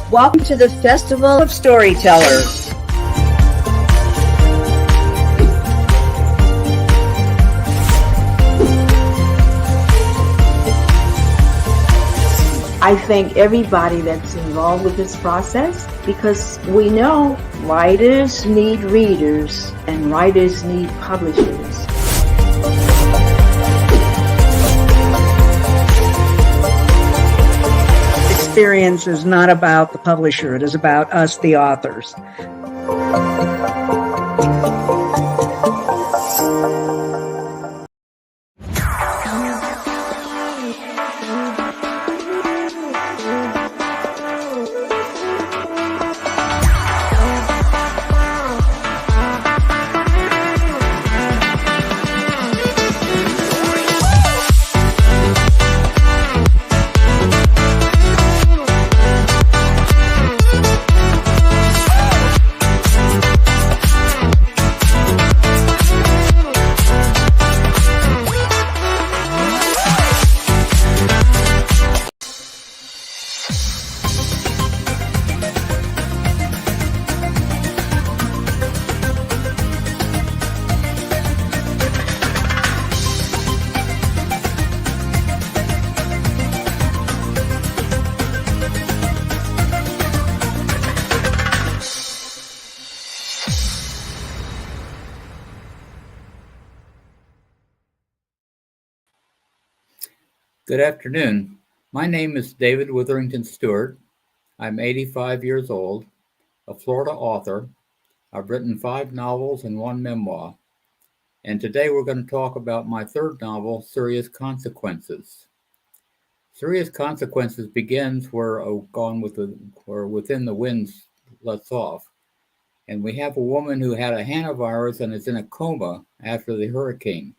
Welcome to the Festival of Storytellers. I thank everybody that's involved with this process because we know writers need readers and writers need publishers. Experience is not about the publisher, it is about us, the authors. Good afternoon. My name is David Witherington Stewart. I'm 85 years old, a Florida author. I've written 5 novels and 1 memoir. And today we're going to talk about my 3rd novel, Serious Consequences. Serious Consequences begins where Within the Wind lets off. And we have a woman who had a hantavirus and is in a coma after the hurricane.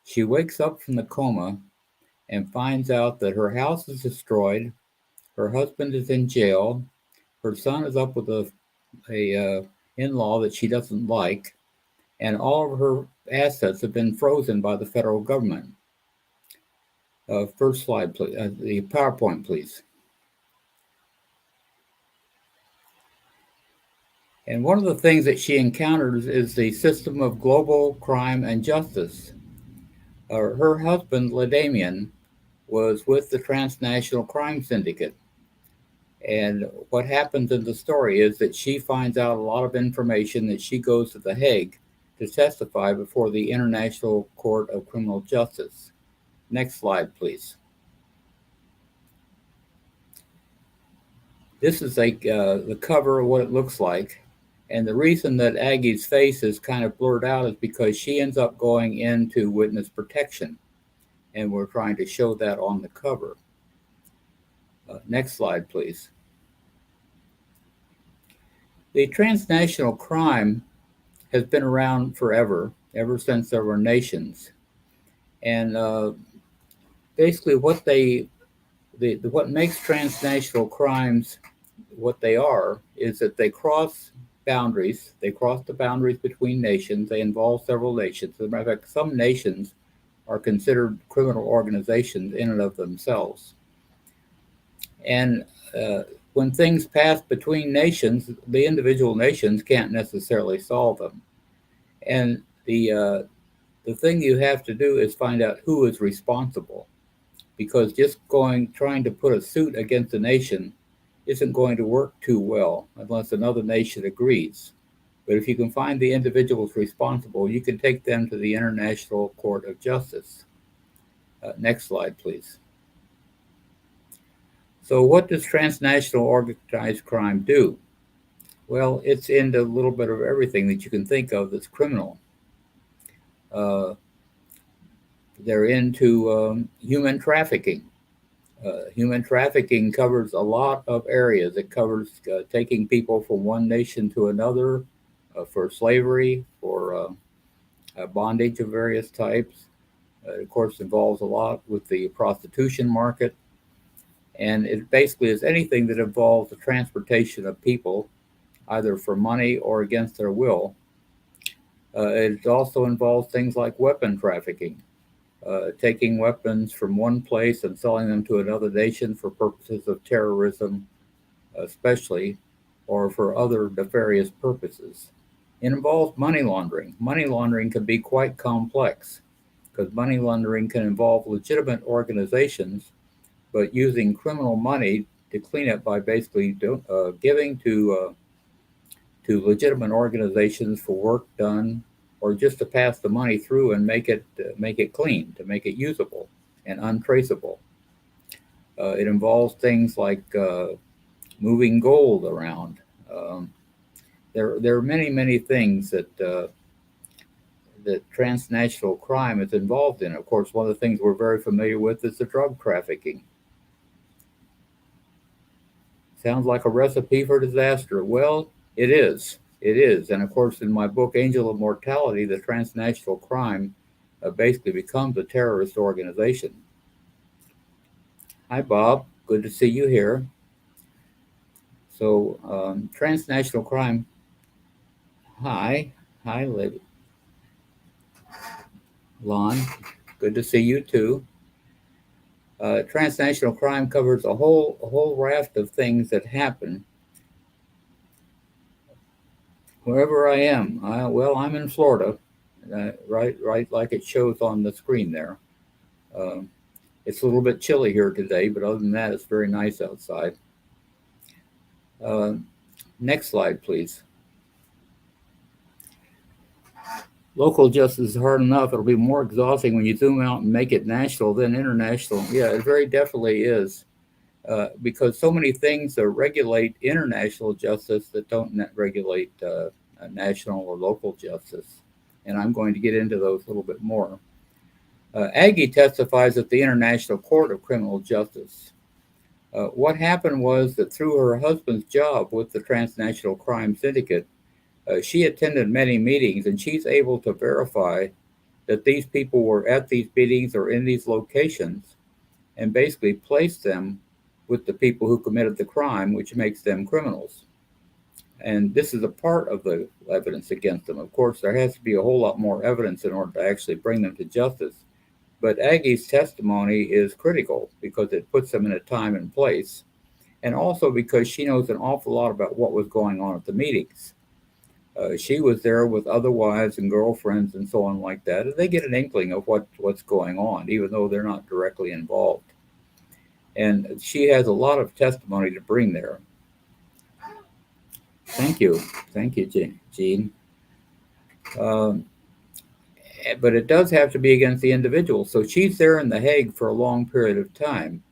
She wakes up from the coma and finds out that her house is destroyed, her husband is in jail, her son is up with a in-law that she doesn't like, and all of her assets have been frozen by the federal government. First slide, please. The PowerPoint, please. And one of the things that she encounters is the system of global crime and justice. Her husband, LaDamian, was with the transnational crime syndicate. And what happens in the story is that she finds out a lot of information that she goes to The Hague to testify before the International Court of Criminal Justice. Next slide, please. This is the cover of what it looks like. And the reason that Aggie's face is kind of blurred out is because she ends up going into witness protection. And we're trying to show that on the cover. Next slide, please. The transnational crime has been around forever, ever since there were nations. And basically what makes transnational crimes what they are is that they cross boundaries. They cross the boundaries between nations. They involve several nations. As a matter of fact, some nations are considered criminal organizations in and of themselves. And when things pass between nations, the individual nations can't necessarily solve them. And the thing you have to do is find out who is responsible, because just trying to put a suit against a nation isn't going to work too well unless another nation agrees. But if you can find the individuals responsible, you can take them to the International Court of Justice. Next slide, please. So what does transnational organized crime do? Well, it's into a little bit of everything that you can think of that's criminal. They're into human trafficking. Human trafficking covers a lot of areas. It covers taking people from one nation to another, for slavery, for bondage of various types. Of course, involves a lot with the prostitution market. And it basically is anything that involves the transportation of people, either for money or against their will. It also involves things like weapon trafficking, taking weapons from one place and selling them to another nation for purposes of terrorism especially, or for other nefarious purposes. It involves money laundering. Money laundering can be quite complex because money laundering can involve legitimate organizations, but using criminal money to clean it by basically giving to legitimate organizations for work done, or just to pass the money through and make it clean, to make it usable and untraceable. It involves things like moving gold around. Um, there are many things that transnational crime is involved in. Of course, one of the things we're very familiar with is the drug trafficking. Sounds like a recipe for disaster. Well, it is. It is. And of course, in my book, Angel of Mortality, the transnational crime basically becomes a terrorist organization. Hi, Bob. Good to see you here. So, transnational crime. Hi. Hi, Lon. Good to see you too. Transnational crime covers a whole raft of things that happen wherever I am. Well, I'm in Florida, right, like it shows on the screen there. Um, it's a little bit chilly here today, but other than that, it's very nice outside. Uh, Next slide, please. Local justice is hard enough. It'll be more exhausting when you zoom out and make it national, then international. Yeah, it very definitely is. Because so many things regulate international justice that don't regulate national or local justice. And I'm going to get into those a little bit more. Aggie testifies at the International Court of Criminal Justice. What happened was that through her husband's job with the Transnational Crime Syndicate, she attended many meetings, and she's able to verify that these people were at these meetings or in these locations, and basically place them with the people who committed the crime, which makes them criminals. And this is a part of the evidence against them. Of course, there has to be a whole lot more evidence in order to actually bring them to justice. But Aggie's testimony is critical because it puts them in a time and place, and also because she knows an awful lot about what was going on at the meetings. She was there with other wives and girlfriends and so on like that, and they get an inkling of what's going on, even though they're not directly involved. And she has a lot of testimony to bring there. Thank you. Thank you, Jean. Um, but it does have to be against the individual. So she's there in The Hague for a long period of time.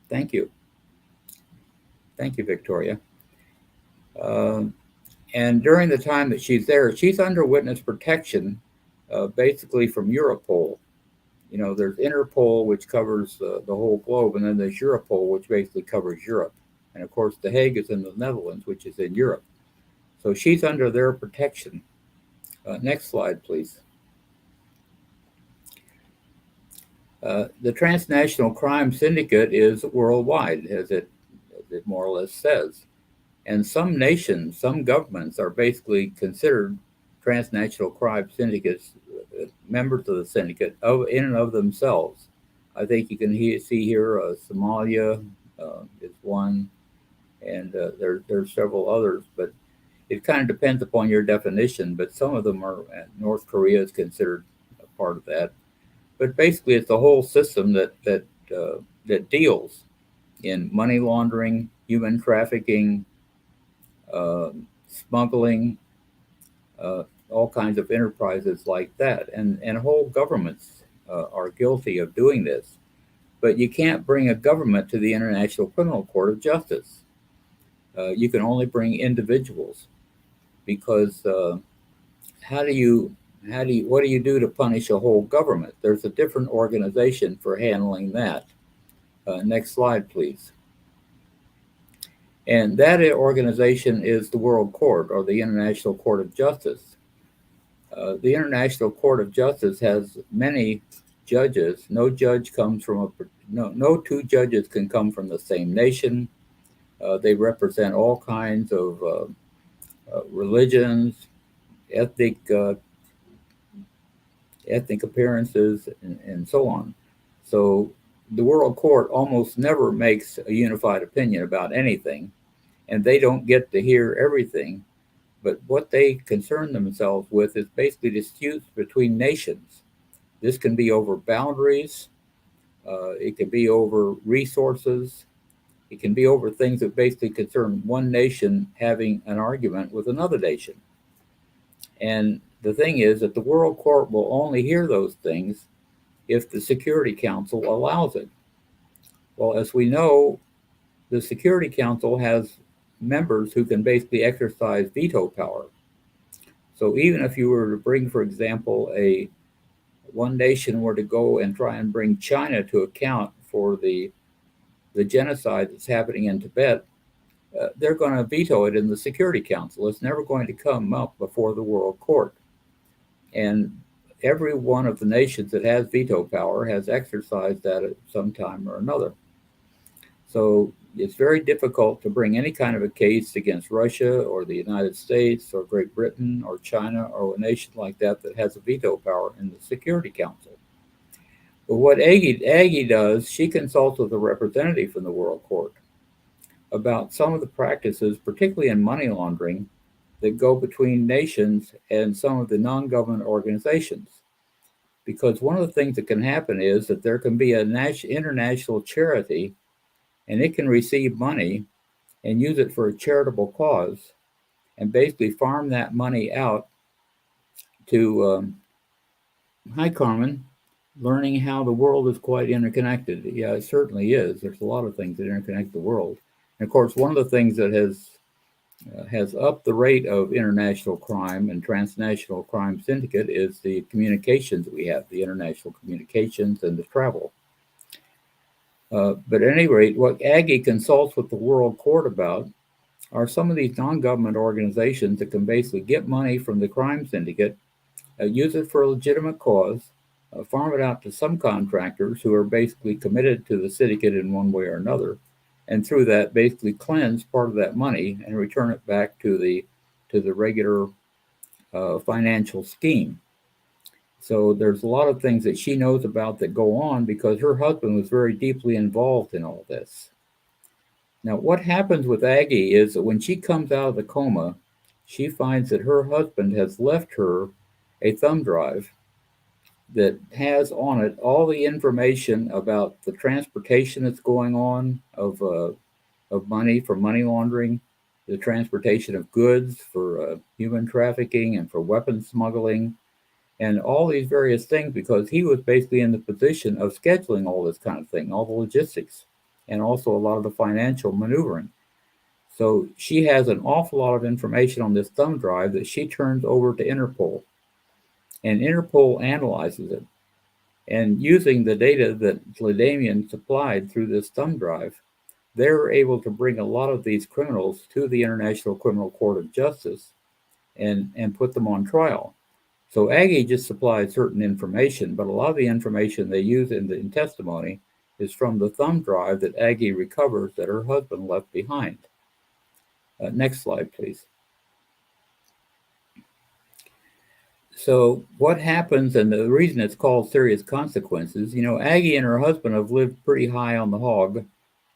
Thank you. Thank you, Victoria. And during the time that she's there, she's under witness protection, basically from Europol. You know, there's Interpol, which covers the whole globe, and then there's Europol, which basically covers Europe. And of course, The Hague is in the Netherlands, which is in Europe. So she's under their protection. Next slide, please. The transnational crime syndicate is worldwide, as it more or less says. And some nations, some governments are basically considered transnational crime syndicates, members of the syndicate in and of themselves. I think you can see here Somalia is one, and there's several others, but it kind of depends upon your definition. But some of them are, North Korea is considered a part of that. But basically, it's the whole system that deals in money laundering, human trafficking, smuggling, all kinds of enterprises like that. And whole governments are guilty of doing this. But you can't bring a government to the International Criminal Court of Justice. You can only bring individuals, because what do you do to punish a whole government? There's a different organization for handling that. Next slide, please. And that organization is the World Court, or the International Court of Justice. The International Court of Justice has many judges. No two judges can come from the same nation. They represent all kinds of religions, ethnic appearances, and so on. So the World Court almost never makes a unified opinion about anything, and they don't get to hear everything. But what they concern themselves with is basically disputes between nations. This can be over boundaries, it can be over resources, it can be over things that basically concern one nation having an argument with another nation. And the thing is that the World Court will only hear those things if the Security Council allows it. Well, as we know, the Security Council has members who can basically exercise veto power. So even if you were to bring, for example, a one nation were to go and try and bring China to account for the genocide that's happening in Tibet, they're going to veto it in the Security Council. It's never going to come up before the World Court. And every one of the nations that has veto power has exercised that at some time or another. So it's very difficult to bring any kind of a case against Russia or the United States or Great Britain or China or a nation like that that has a veto power in the Security Council. But what Aggie does, she consults with a representative from the World Court about some of the practices, particularly in money laundering, that go between nations and some of the non-government organizations. Because one of the things that can happen is that there can be an international charity, and it can receive money and use it for a charitable cause, and basically farm that money out to, hi Carmen, learning how the world is quite interconnected. Yeah, it certainly is. There's a lot of things that interconnect the world. And of course, one of the things that has upped the rate of international crime and transnational crime syndicate is the communications that we have, the international communications and the travel. But at any rate, what Aggie consults with the World Court about are some of these non-government organizations that can basically get money from the crime syndicate, use it for a legitimate cause, farm it out to some contractors who are basically committed to the syndicate in one way or another, and through that basically cleanse part of that money and return it back to the regular financial scheme. So there's a lot of things that she knows about that go on because her husband was very deeply involved in all this. Now, what happens with Aggie is that when she comes out of the coma, she finds that her husband has left her a thumb drive that has on it all the information about the transportation that's going on of money for money laundering, the transportation of goods for human trafficking and for weapons smuggling, and all these various things because he was basically in the position of scheduling all this kind of thing, all the logistics, and also a lot of the financial maneuvering. So she has an awful lot of information on this thumb drive that she turns over to Interpol, and Interpol analyzes it. And using the data that Vladimian supplied through this thumb drive, they're able to bring a lot of these criminals to the International Criminal Court of Justice and put them on trial. So Aggie just supplied certain information, but a lot of the information they use in testimony is from the thumb drive that Aggie recovers that her husband left behind. Next slide, please. So what happens, and the reason it's called Serious Consequences, Aggie and her husband have lived pretty high on the hog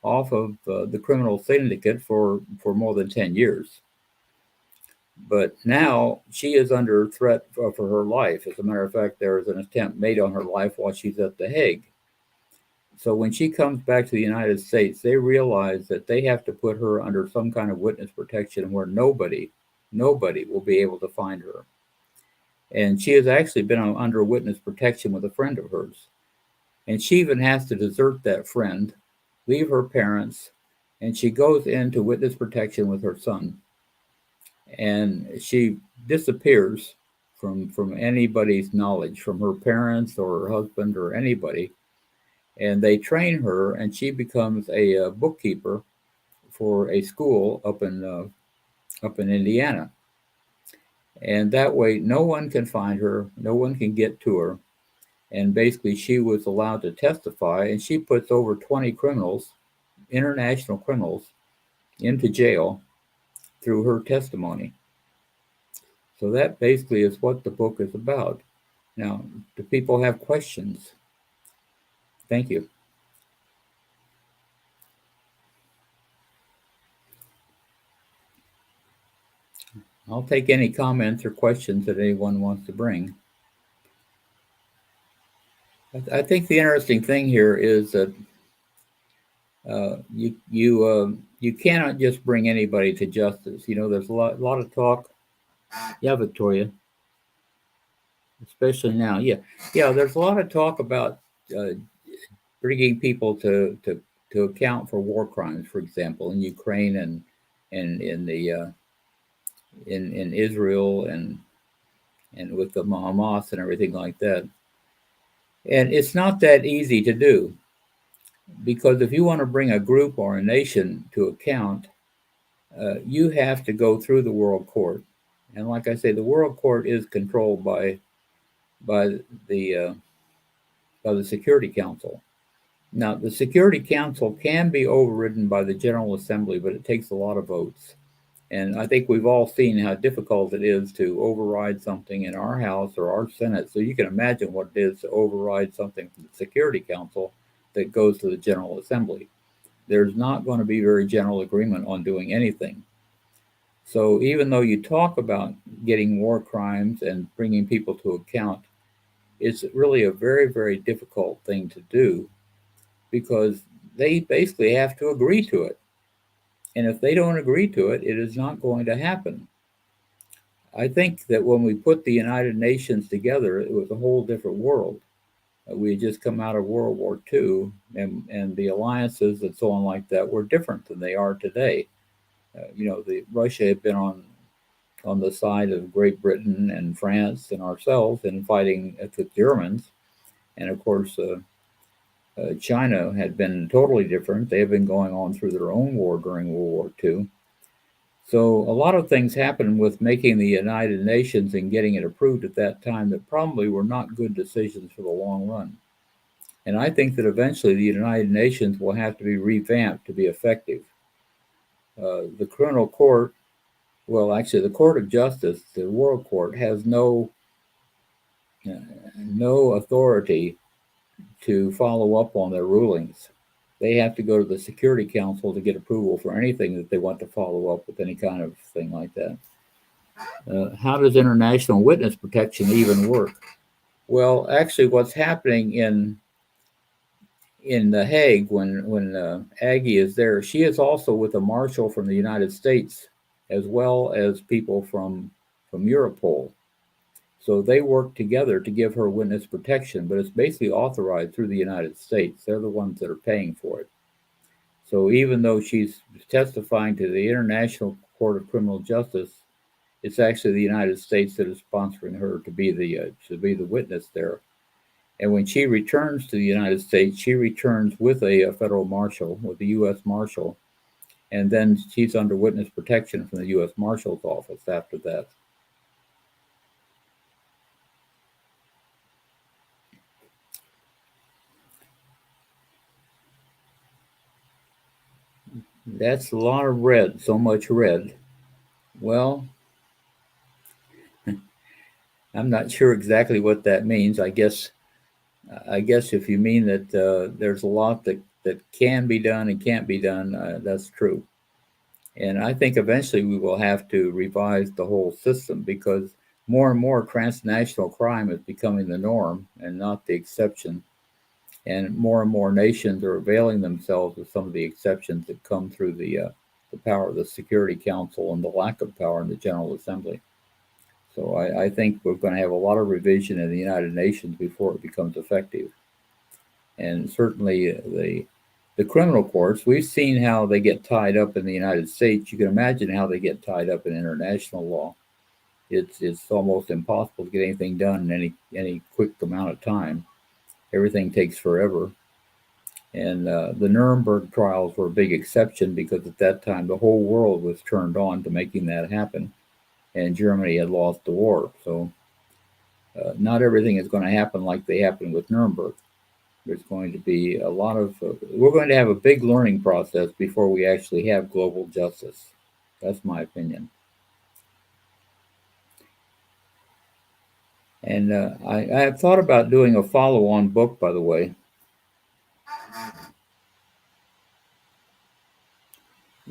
off of the criminal syndicate for more than 10 years. But now she is under threat for her life. As a matter of fact, there is an attempt made on her life while she's at The Hague. So when she comes back to the United States, they realize that they have to put her under some kind of witness protection where nobody will be able to find her. And she has actually been under witness protection with a friend of hers. And she even has to desert that friend, leave her parents, and she goes into witness protection with her son. And she disappears from anybody's knowledge, from her parents or her husband or anybody. And they train her, and she becomes a bookkeeper for a school up in Indiana. And that way, no one can find her, no one can get to her. And basically, she was allowed to testify, and she puts over 20 criminals, international criminals, into jail through her testimony. So that basically is what the book is about. Now, do people have questions? Thank you. I'll take any comments or questions that anyone wants to bring. I think the interesting thing here is that you cannot just bring anybody to justice. You know, there's a lot of talk. Yeah, Victoria, especially now. Yeah. There's a lot of talk about uh, bringing people to account for war crimes, for example, in Ukraine and in the in Israel and with the Hamas and everything like that. And it's not that easy to do because if you want to bring a group or a nation to account, you have to go through the World Court. And like I say, the World Court is controlled by the uh, by the Security Council. Now, the Security Council can be overridden by the General Assembly, but it takes a lot of votes. And I think we've all seen how difficult it is to override something in our House or our Senate. So you can imagine what it is to override something from the Security Council that goes to the General Assembly. There's not going to be very general agreement on doing anything. So even though you talk about getting war crimes and bringing people to account, it's really a very, very difficult thing to do because they basically have to agree to it. And if they don't agree to it, it is not going to happen. I think that when we put the United Nations together, it was a whole different world. We had just come out of World War II, and the alliances and so on like that were different than they are today. Russia had been on the side of Great Britain and France and ourselves in fighting the Germans, and of course, China had been totally different. They had been going on through their own war during World War II. So a lot of things happened with making the United Nations and getting it approved at that time that probably were not good decisions for the long run. And I think that eventually the United Nations will have to be revamped to be effective. The criminal court, well, actually, the Court of Justice, the World Court, has no authority to follow up on their rulings. They have to go to the Security Council to get approval for anything that they want to follow up with any kind of thing like that. How does international witness protection even work? Well, actually, what's happening in The Hague when Aggie is there, she is also with a marshal from the United States as well as people from Europol. So they work together to give her witness protection, but it's basically authorized through the United States. They're the ones that are paying for it. So even though she's testifying to the International Court of Criminal Justice, it's actually the United States that is sponsoring her to be the witness there. And when she returns to the United States, she returns with a federal marshal, with the U.S. Marshal, and then she's under witness protection from the U.S. Marshal's office after that. That's a lot of red, so much red. Well, I'm not sure exactly what that means. I guess if you mean that there's a lot that can be done and can't be done, that's true. And I think eventually we will have to revise the whole system because more and more transnational crime is becoming the norm and not the exception. And more nations are availing themselves of some of the exceptions that come through the power of the Security Council and the lack of power in the General Assembly. So I think we're going to have a lot of revision in the United Nations before it becomes effective. And certainly the criminal courts, we've seen how they get tied up in the United States. You can imagine how they get tied up in international law. It's almost impossible to get anything done in any quick amount of time. Everything takes forever. And the Nuremberg trials were a big exception because at that time the whole world was turned on to making that happen. And Germany had lost the war. So not everything is going to happen like they happened with Nuremberg. There's going to be a lot of, we're going to have a big learning process before we actually have global justice. That's my opinion. And I have thought about doing a follow on book, by the way.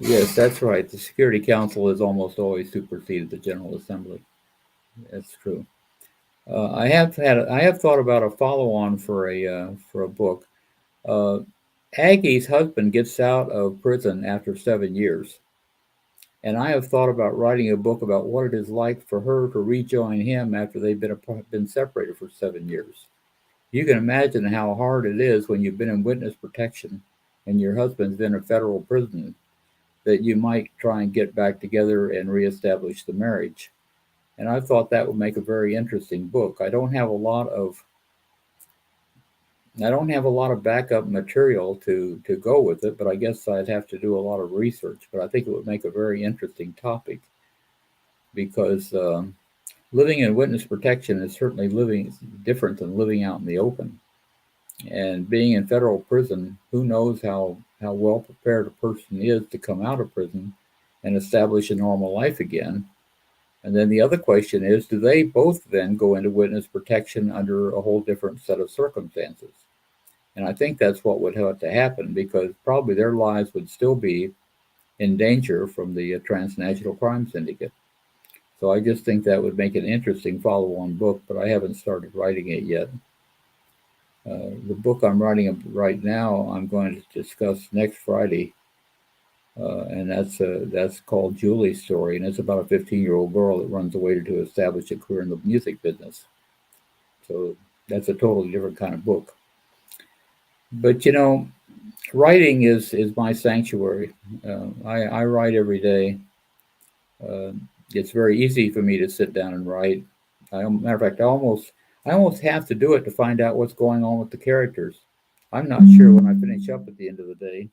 Yes, that's right. The Security Council has almost always superseded the General Assembly. That's true. I have thought about a follow-on for a book. Uh, Aggie's husband gets out of prison after 7 years, and I have thought about writing a book about what it is like for her to rejoin him after they've been separated for 7 years. You can imagine how hard it is when you've been in witness protection and your husband's in a federal prison that you might try and get back together and reestablish the marriage. And I thought that would make a very interesting book. I don't have a lot of backup material to go with it, but I guess I'd have to do a lot of research. But I think it would make a very interesting topic because living in witness protection is certainly living different than living out in the open. And being in federal prison, who knows how well prepared a person is to come out of prison and establish a normal life again. And then the other question is, do they both then go into witness protection under a whole different set of circumstances? And I think that's what would have to happen because probably their lives would still be in danger from the transnational crime syndicate. So I just think that would make an interesting follow on book, but I haven't started writing it yet. The book I'm writing right now, I'm going to discuss next Friday, and that's called Julie's Story, and it's about a 15-year-old girl that runs away to establish a career in the music business. So that's a totally different kind of book. But writing is my sanctuary. I write every day. Uh, it's very easy for me to sit down and write. Matter of fact, I almost have to do it to find out what's going on with the characters. I'm not sure when I finish up at the end of the day.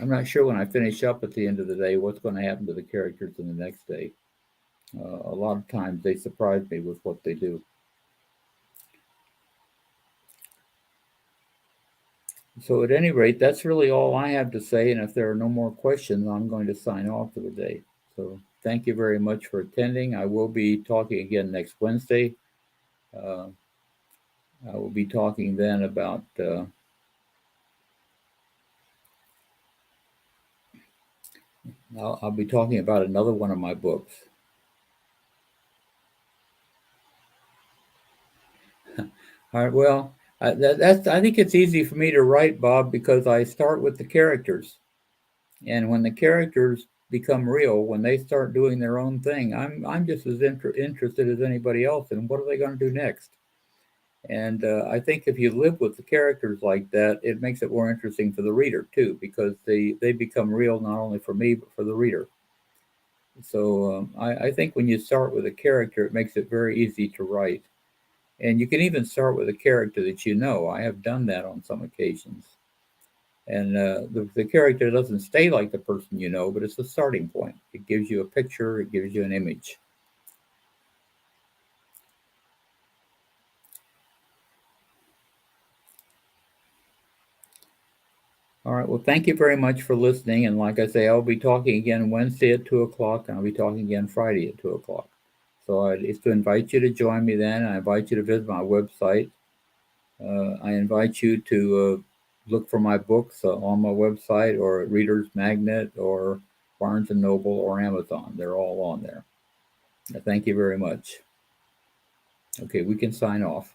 I'm not sure when I finish up at the end of the day what's going to happen to the characters in the next day. A lot of times they surprise me with what they do. So at any rate, that's really all I have to say. And if there are no more questions, I'm going to sign off for the day. So thank you very much for attending. I will be talking again next Wednesday. Uh, I will be talking then about I'll be talking about another one of my books. All right. Well, I think it's easy for me to write, Bob, because I start with the characters, and when the characters become real, when they start doing their own thing, I'm just as interested as anybody else in what are they going to do next. And I think if you live with the characters like that, it makes it more interesting for the reader too, because they become real not only for me but for the reader. So I think when you start with a character, it makes it very easy to write. And you can even start with a character that you know. I have done that on some occasions. And the character doesn't stay like the person you know, but it's a starting point. It gives you a picture, it gives you an image. All right. Well, thank you very much for listening. And like I say, I'll be talking again Wednesday at 2 o'clock, and I'll be talking again Friday at 2 o'clock. So it's to invite you to join me then. I invite you to visit my website. I invite you to look for my books on my website or at Reader's Magnet or Barnes and Noble or Amazon. They're all on there. Thank you very much. Okay, we can sign off.